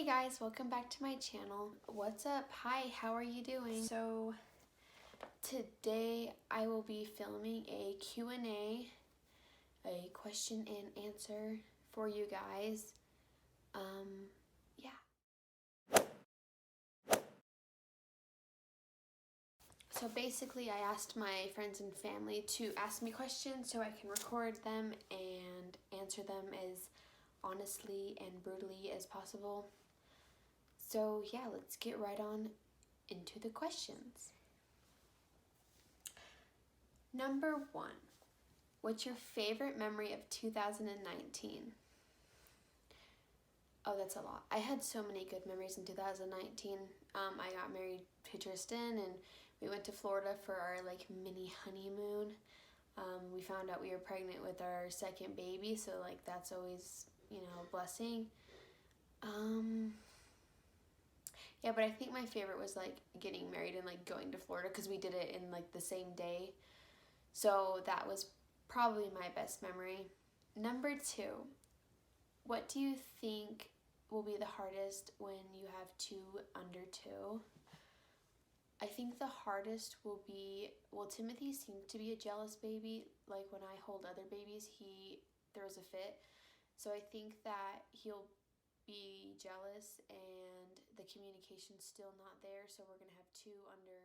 Hey guys, welcome back to my channel. What's up? Hi, how are you doing? So today I will be filming a Q&A, a question and answer for you guys. Yeah. So basically I asked my friends and family to ask me questions so I can record them and answer them as honestly and brutally as possible. So yeah, let's get right on into the questions. Number 1, what's your favorite memory of 2019? Oh, that's a lot. I had so many good memories in 2019. I got married to Tristan and we went to Florida for our mini honeymoon. We found out we were pregnant with our second baby, so that's always, a blessing. Yeah, but I think my favorite was getting married and going to Florida because we did it in the same day. So that was probably my best memory. Number 2, what do you think will be the hardest when you have 2 under 2? I think the hardest will be, Timothy seems to be a jealous baby. Like when I hold other babies, he throws a fit. So I think that he'll be jealous and the communication's still not there. So we're going to have 2 under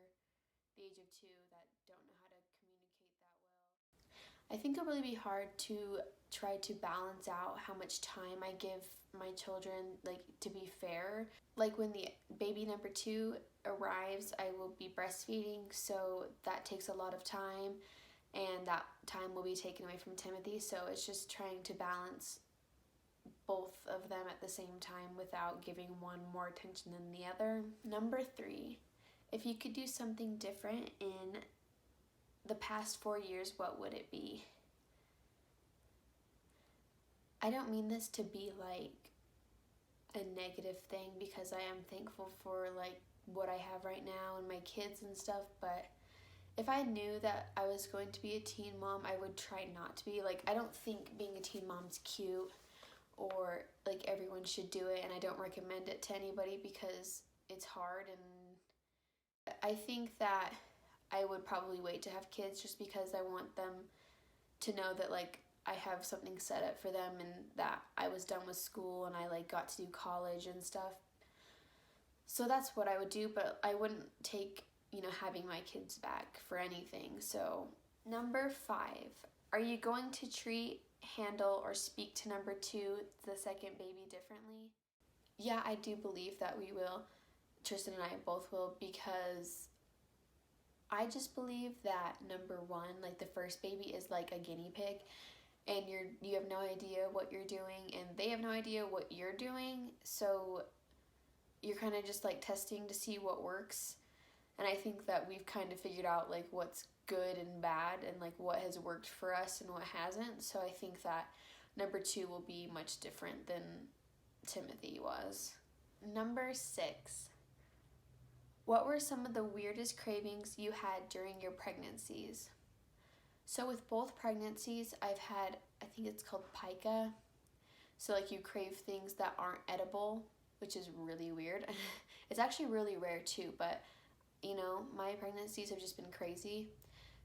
the age of 2 that don't know how to communicate that well. I think it'll really be hard to try to balance out how much time I give my children, to be fair. When the baby number 2 arrives, I will be breastfeeding, so that takes a lot of time, and that time will be taken away from Timothy, so it's just trying to balance both of them at the same time without giving one more attention than the other. Number 3, if you could do something different in the past 4 years, what would it be? I don't mean this to be a negative thing because I am thankful for what I have right now and my kids and stuff, but if I knew that I was going to be a teen mom, I would try not to be. I don't think being a teen mom's cute or everyone should do it, and I don't recommend it to anybody because it's hard, and I think that I would probably wait to have kids just because I want them to know that I have something set up for them and that I was done with school and I got to do college and stuff. So that's what I would do, but I wouldn't take, having my kids back for anything. So number 5, are you going to treat, handle, or speak to number 2, the second baby, differently? Yeah, I do believe that we will. Tristan and I both will, because I just believe that number 1, the first baby is like a guinea pig, and you have no idea what you're doing and they have no idea what you're doing, so you're kind of just testing to see what works. And I think that we've kind of figured out what's good and bad and what has worked for us and what hasn't. So I think that number 2 will be much different than Timothy was. Number 6, what were some of the weirdest cravings you had during your pregnancies? So with both pregnancies, I've had, I think it's called pica. So you crave things that aren't edible, which is really weird. It's actually really rare too, but my pregnancies have just been crazy.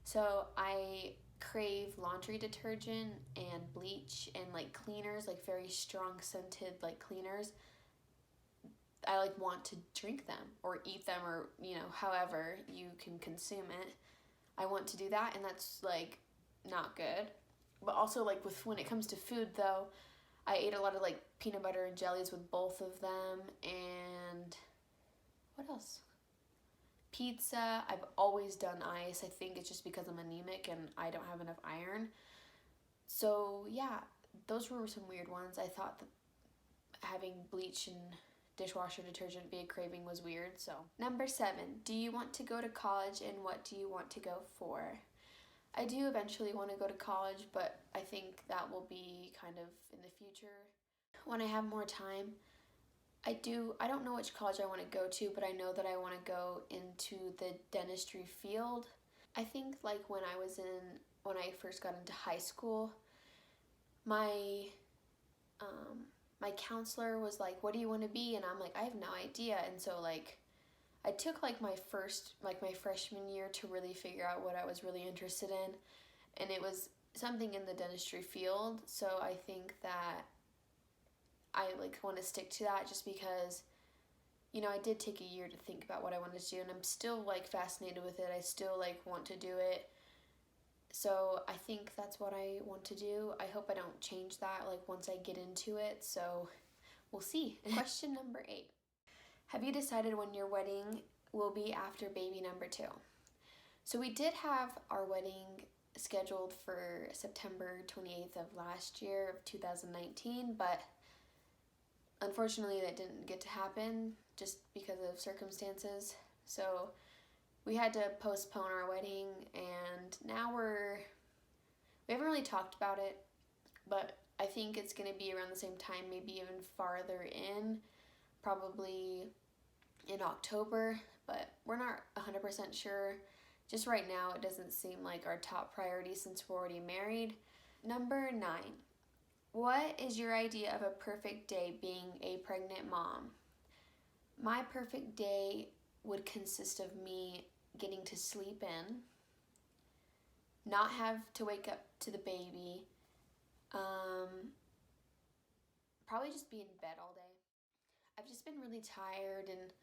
So I crave laundry detergent and bleach and cleaners, very strong scented cleaners. I want to drink them or eat them, or however you can consume it. I want to do that, and that's not good. But also with when it comes to food though, I ate a lot of peanut butter and jellies with both of them, and what else? Pizza. I've always done ice. I think it's just because I'm anemic and I don't have enough iron. So yeah, those were some weird ones. I thought that having bleach and dishwasher detergent be a craving was weird. So number 7, do you want to go to college, and what do you want to go for? I do eventually want to go to college, but I think that will be kind of in the future when I have more time. I don't know which college I want to go to, but I know that I want to go into the dentistry field. I think when I first got into high school, my my counselor was like, what do you want to be? And I'm like, I have no idea. And so like I took like my freshman year to really figure out what I was really interested in, and it was something in the dentistry field. So I think that I like want to stick to that, just because I did take a year to think about what I wanted to do, and I'm still like fascinated with it. I still like want to do it. So I think that's what I want to do. I hope I don't change that like once I get into it. So we'll see. Question number 8. Have you decided when your wedding will be after baby number 2? So we did have our wedding scheduled for September 28th of last year of 2019, but unfortunately that didn't get to happen just because of circumstances. So we had to postpone our wedding, and now we haven't really talked about it, but I think it's going to be around the same time, maybe even farther in, probably in October, but we're not 100% sure. Just right now, it doesn't seem like our top priority since we're already married. Number 9. What is your idea of a perfect day being a pregnant mom? My perfect day would consist of me getting to sleep in, not have to wake up to the baby, probably just be in bed all day. I've just been really tired and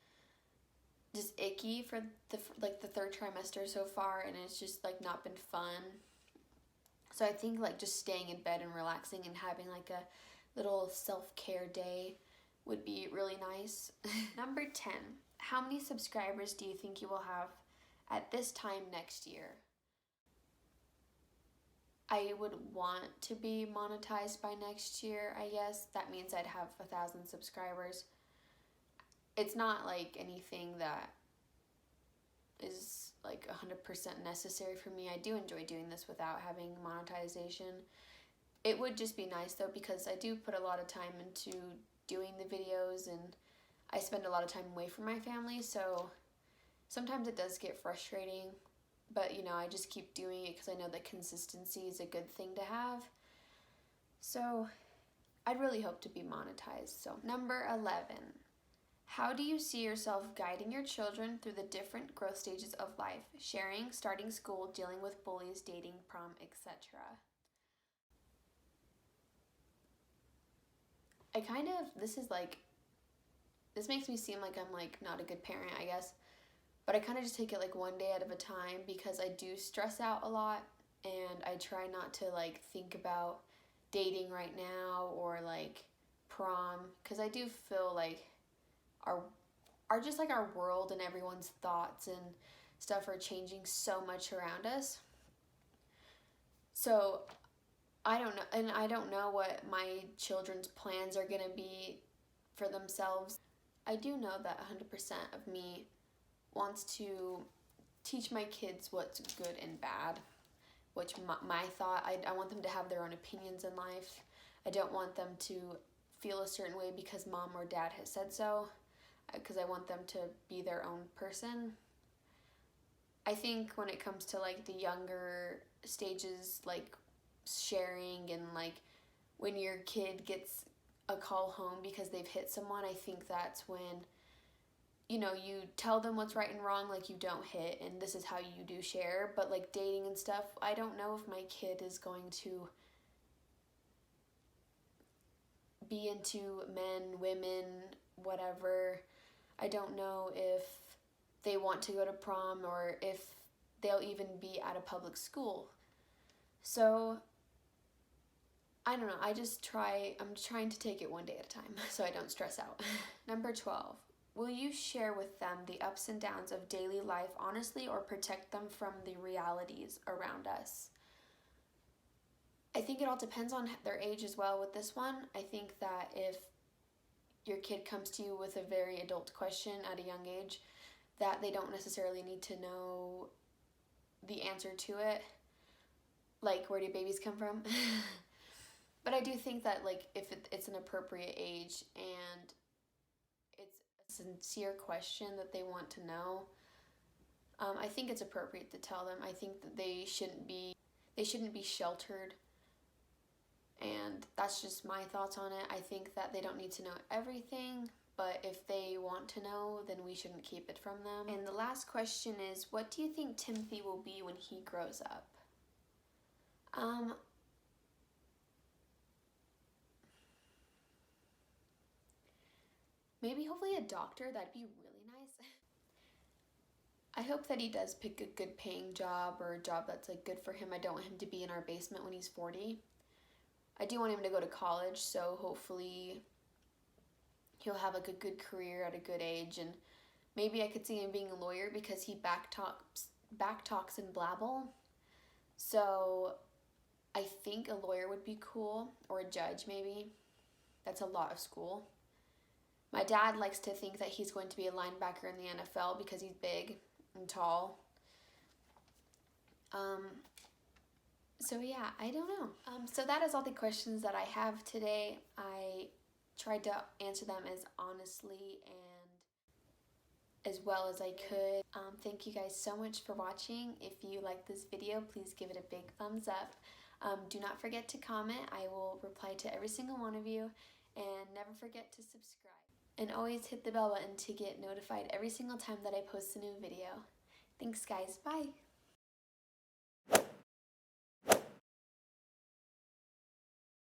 just icky for the third trimester so far, and it's just like not been fun. So I think like just staying in bed and relaxing and having like a little self-care day would be really nice. Number 10. How many subscribers do you think you will have at this time next year? I would want to be monetized by next year, I guess. That means I'd have 1,000 subscribers. It's not like anything that is like 100% necessary for me. I do enjoy doing this without having monetization. It would just be nice though, because I do put a lot of time into doing the videos, and I spend a lot of time away from my family, so sometimes it does get frustrating, but I just keep doing it because I know that consistency is a good thing to have. So I'd really hope to be monetized. So number 11. How do you see yourself guiding your children through the different growth stages of life? Sharing, starting school, dealing with bullies, dating, prom, etc. This makes me seem like I'm like not a good parent, I guess. But I kind of just take it like one day at a time, because I do stress out a lot, and I try not to like think about dating right now or like prom, because I do feel like our world and everyone's thoughts and stuff are changing so much around us. So I don't know what my children's plans are going to be for themselves. I do know that 100% of me wants to teach my kids what's good and bad, which my thought, I want them to have their own opinions in life. I don't want them to feel a certain way because mom or dad has said so, because I want them to be their own person. I think when it comes to like the younger stages, like sharing and like when your kid gets a call home because they've hit someone, I think that's when you tell them what's right and wrong, like you don't hit and this is how you do share. But like dating and stuff, I don't know if my kid is going to be into men, women, whatever. I don't know if they want to go to prom or if they'll even be at a public school. So I don't know, I'm trying to take it one day at a time so I don't stress out. Number 12. Will you share with them the ups and downs of daily life honestly, or protect them from the realities around us? I think it all depends on their age as well with this one. I think that if your kid comes to you with a very adult question at a young age, that they don't necessarily need to know the answer to it. Like, where do babies come from? But I do think that like if it's an appropriate age and it's a sincere question that they want to know, I think it's appropriate to tell them. I think that they shouldn't be sheltered and that's just my thoughts on it. I think that they don't need to know everything, but if they want to know, then we shouldn't keep it from them. And the last question is, what do you think Timothy will be when he grows up? Maybe hopefully a doctor. That'd be really nice. I hope that he does pick a good paying job, or a job that's like good for him. I don't want him to be in our basement when he's 40. I do want him to go to college, so hopefully he'll have like a good career at a good age, and maybe I could see him being a lawyer because he back talks and blabble. So I think a lawyer would be cool, or a judge maybe. That's a lot of school. My dad likes to think that he's going to be a linebacker in the NFL because he's big and tall. So yeah, I don't know. So that is all the questions that I have today. I tried to answer them as honestly and as well as I could. Thank you guys so much for watching. If you like this video, please give it a big thumbs up. Do not forget to comment. I will reply to every single one of you. And never forget to subscribe. And always hit the bell button to get notified every single time that I post a new video. Thanks guys, bye!